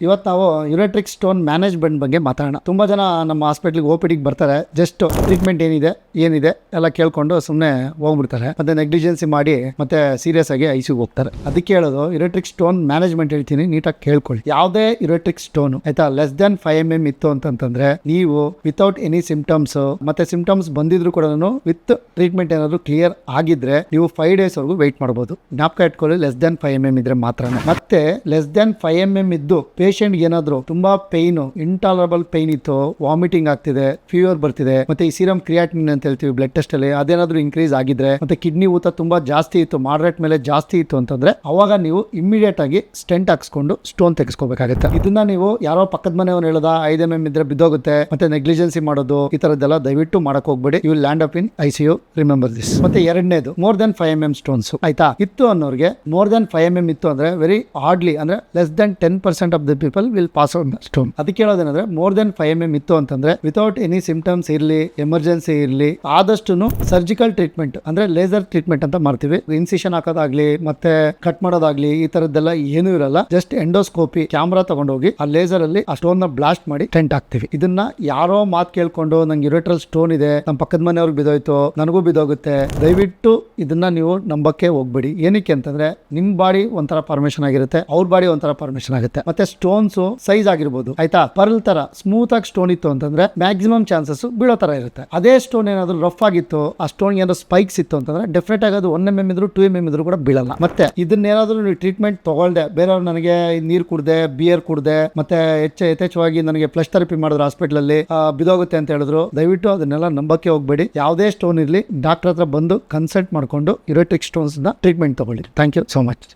ಇವತ್ತು ನಾವು ಯುರೆಟ್ರಿಕ್ stone management ಬಗ್ಗೆ ಮಾತಾಡೋಣ. ತುಂಬಾ ಜನ ನಮ್ಮ ಹಾಸ್ಪಿಟ್ಲಿಗೆ OPDಗೆ ಬರ್ತಾರೆ, ಜಸ್ಟ್ ಟ್ರೀಟ್ಮೆಂಟ್ ಏನಿದೆ ಎಲ್ಲ ಕೇಳ್ಕೊಂಡು ಸುಮ್ಮನೆ ಹೋಗ್ಬಿಡ್ತಾರೆ, ಮತ್ತೆ ನೆಗ್ಲಿಜೆನ್ಸಿ ಮಾಡಿ ಮತ್ತೆ ಸೀರಿಯಸ್ ಆಗಿ ಐಸಿಗೆ ಹೋಗ್ತಾರೆ. ಅದಕ್ಕೆ ಹೇಳೋದು ಯುರೆಟ್ರಿಕ್ ಸ್ಟೋನ್ ಮ್ಯಾನೇಜ್ಮೆಂಟ್ ಹೇಳ್ತೀನಿ, ನೀಟಾಗಿ ಕೇಳ್ಕೊಳ್ಳಿ. ಯಾವುದೇ ಯುರೆಟ್ರಿಕ್ ಸ್ಟೋನ್ ಆಯ್ತಾ ಲೆಸ್ ದನ್ 5 mm ಇತ್ತು ಅಂತಂದ್ರೆ ನೀವು ವಿತೌಟ್ ಎನಿ ಸಿಂಪ್ಟಮ್ಸ್ ಮತ್ತೆ ಸಿಂಪ್ಟಮ್ಸ್ ಬಂದಿದ್ರು ಕೂಡ ವಿತ್ ಟ್ರೀಟ್ಮೆಂಟ್ ಏನಾದ್ರು ಕ್ಲಿಯರ್ ಆಗಿದ್ರೆ ನೀವು 5 days ವರೆಗೂ ವೆಯ್ಟ್ ಮಾಡಬಹುದು. ಜ್ಞಾಪಕ ಇಟ್ಕೊಳ್ಳಿ, ಲೆಸ್ ದನ್ 5 mm ಇದ್ರೆ ಮಾತ್ರ. ಮತ್ತೆ ಲೆಸ್ ದನ್ 5 mm ಇದ್ದು ಪೇಷಂಟ್ ಏನಾದ್ರು ತುಂಬಾ ಪೈನ್, ಇಂಟಾಲರಬಲ್ ಪೈನ್ ಇತ್ತು, ವಾಮಿಟಿಂಗ್ ಆಗ್ತಿದೆ, ಫೀವರ್ ಬರ್ತಿದೆ, ಮತ್ತೆ ಈ ಸೀರಮ್ ಕ್ರಿಯಾಟಿನಿನ್ ಅಂತ ಹೇಳ್ತೀವಿ ಬ್ಲಡ್ ಟೆಸ್ಟ್ ಅಲ್ಲಿ, ಅದೇನಾದ್ರೂ ಇನ್ಕ್ರೀಸ್ ಆಗಿದ್ರೆ, ಮತ್ತೆ ಕಿಡ್ನಿ ಊತ ತುಂಬಾ ಜಾಸ್ತಿ ಇತ್ತು, ಮಾಡರೇಟ್ ಮೇಲೆ ಜಾಸ್ತಿ ಇತ್ತು ಅಂತಂದ್ರೆ ಅವಾಗ ನೀವು ಇಮಿಡಿಯೇಟ್ ಆಗಿ ಸ್ಟೆಂಟ್ ಹಾಕ್ಸ್ಕೊಂಡು ಸ್ಟೋನ್ ತೆಗೆಸ್ಕೋಬೇಕಾಗುತ್ತೆ. ಇದನ್ನ ನೀವು ಯಾರೋ ಪಕ್ಕದ ಮನೆಯವ್ರು ಹೇಳೋದ 5 mm ಇದ್ರೆ ಬಿದ್ದೋಗುತ್ತೆ ಮತ್ತೆ ನೆಗ್ಲಿಜೆನ್ಸಿ ಮಾಡೋದು, ಈ ತರದ್ದೆಲ್ಲ ದಯವಿಟ್ಟು ಮಾಡಕ್ ಹೋಗ್ಬೇಡಿ. You will land up in ICU, remember this. ಮತ್ತೆ ಎರಡನೇದು ಮೋರ್ ದನ್ 5 mm ಸ್ಟೋನ್ಸ್ ಆಯ್ತಾ ಇತ್ತು ಅನ್ನೋರಿಗೆ, ಮೋರ್ ದನ್ 5 mm ಇತ್ತು ಅಂದ್ರೆ ವೆರಿ ಹಾರ್ಡ್ಲಿ ಅಂದ್ರೆ less than 10% of the people will pass on the stone. ಅದಕ್ಕೆ ಹೇಳೋದೇನಂದ್ರೆ ಮೋರ್ ದನ್ 5 mm ಇತ್ತು ಅಂತಂದ್ರೆ ವಿತೌಟ್ ಎನಿ ಸಿಂಪ್ಟಮ್ಸ್ ಇರ್ಲಿ, ಎಮರ್ಜೆನ್ಸಿ ಇರ್ಲಿ, ಆದಷ್ಟು ಸರ್ಜಿಕಲ್ ಟ್ರೀಟ್ಮೆಂಟ್ ಅಂದ್ರೆ ಲೇಸರ್ ಟ್ರೀಟ್ಮೆಂಟ್ ಅಂತ ಮಾಡ್ತೀವಿ. ಇನ್ಸಿಷನ್ ಹಾಕೋದಾಗ್ಲಿ ಮತ್ತೆ ಕಟ್ ಮಾಡೋದಾಗ್ಲಿ ಈ ತರದ್ದೆಲ್ಲ ಏನೂ ಇರಲ್ಲ. ಜಸ್ಟ್ ಎಂಡೋಸ್ಕೋಪಿ ಕ್ಯಾಮ್ರಾ ತಗೊಂಡೋಗಿ ಆ ಲೇಸರ್ ಅಲ್ಲಿ ಆ ಸ್ಟೋನ್ ನ ಬ್ಲಾಸ್ಟ್ ಮಾಡಿ ಟೆಂಟ್ ಹಾಕ್ತಿವಿ. ಇದನ್ನ ಯಾರೋ ಮಾತು ಕೇಳ್ಕೊಂಡು ನಂಗೆ ಯುರೆಟ್ರಲ್ ಸ್ಟೋನ್ ಇದೆ, ನಮ್ಮ ಪಕ್ಕದ ಮನೆಯವ್ರಿಗೆ ಬಿದ್ದೋಯ್ತು, ನನಗೂ ಬಿದ್ದೋಗುತ್ತೆ, ದಯವಿಟ್ಟು ಇದನ್ನ ನೀವು ನಂಬಕ್ಕೆ ಹೋಗ್ಬೇಡಿ. ಏನಕ್ಕೆ ಅಂತಂದ್ರೆ ನಿಮ್ ಬಾಡಿ ಒಂಥರ ಪರ್ಮಿಷನ್ ಆಗಿರುತ್ತೆ, ಅವ್ರ ಬಾಡಿ ಒಂಥರ ಪರ್ಮಿಷನ್ ಆಗುತ್ತೆ. ಮತ್ತೆ ಸ್ಟೋನ್ಸ್ ಸೈಜ್ ಆಗಿರ್ಬೋದು ಆಯ್ತಾ, ಪರ್ಲ್ ತರ ಸ್ಮೂತ್ ಆಗಿ ಸ್ಟೋನ್ ಇತ್ತು ಅಂತಂದ್ರೆ ಮ್ಯಾಕ್ಸಿಮಮ್ ಚಾನ್ಸಸ್ ಬೀಳೋ ತರ ಇರುತ್ತೆ. ಅದೇ ಸ್ಟೋನ್ ಏನಾದ್ರು ರಫ್ ಆಗಿತ್ತು, ಆ ಸ್ಟೋನ್ ಏನಾದ್ರು ಸ್ಪೈಕ್ಸ್ ಇತ್ತು ಅಂತಂದ್ರೆ ಡೆಫಿನೆಟ್ ಆಗಿ ಅದು 1 mm ಇದ್ರು 2 mm ಇದ್ರು ಕೂಡ ಬೀಳಲ್ಲ. ಮತ್ತೆ ಇದನ್ನೇನಾದ್ರೂ ನೀವು ಟ್ರೀಟ್ಮೆಂಟ್ ತಗೊಳ್ದೆ, ಬೇರೆಯವ್ರು ನನಗೆ ನೀರ್ ಕುಡ್ದೆ, ಬಿಯರ್ ಕುಡ್ದೆ, ಮತ್ತೆ ಯಥೇಚ್ಛವಾಗಿ ನನಗೆ ಫ್ಲಶ್ ಥೆರಪಿ ಮಾಡಿದ್ರು ಹಾಸ್ಪಿಟಲ್ ಅಲ್ಲಿ ಬಿದೋಗುತ್ತೆ ಅಂತ ಹೇಳಿದ್ರು, ದಯವಿಟ್ಟು ಅದನ್ನೆಲ್ಲ ನಂಬಕ್ಕೆ ಹೋಗ್ಬೇಡಿ. ಯಾವುದೇ ಸ್ಟೋನ್ ಇರ್ಲಿ ಡಾಕ್ಟರ್ ಹತ್ರ ಬಂದು ಕನ್ಸಲ್ಟ್ ಮಾಡ್ಕೊಂಡು ಯುರೆಟ್ರಿಕ್ ಸ್ಟೋನ್ಸ್ ನ ಟ್ರೀಟ್ಮೆಂಟ್ ತಗೊಳ್ಳಿ. Thank you so much.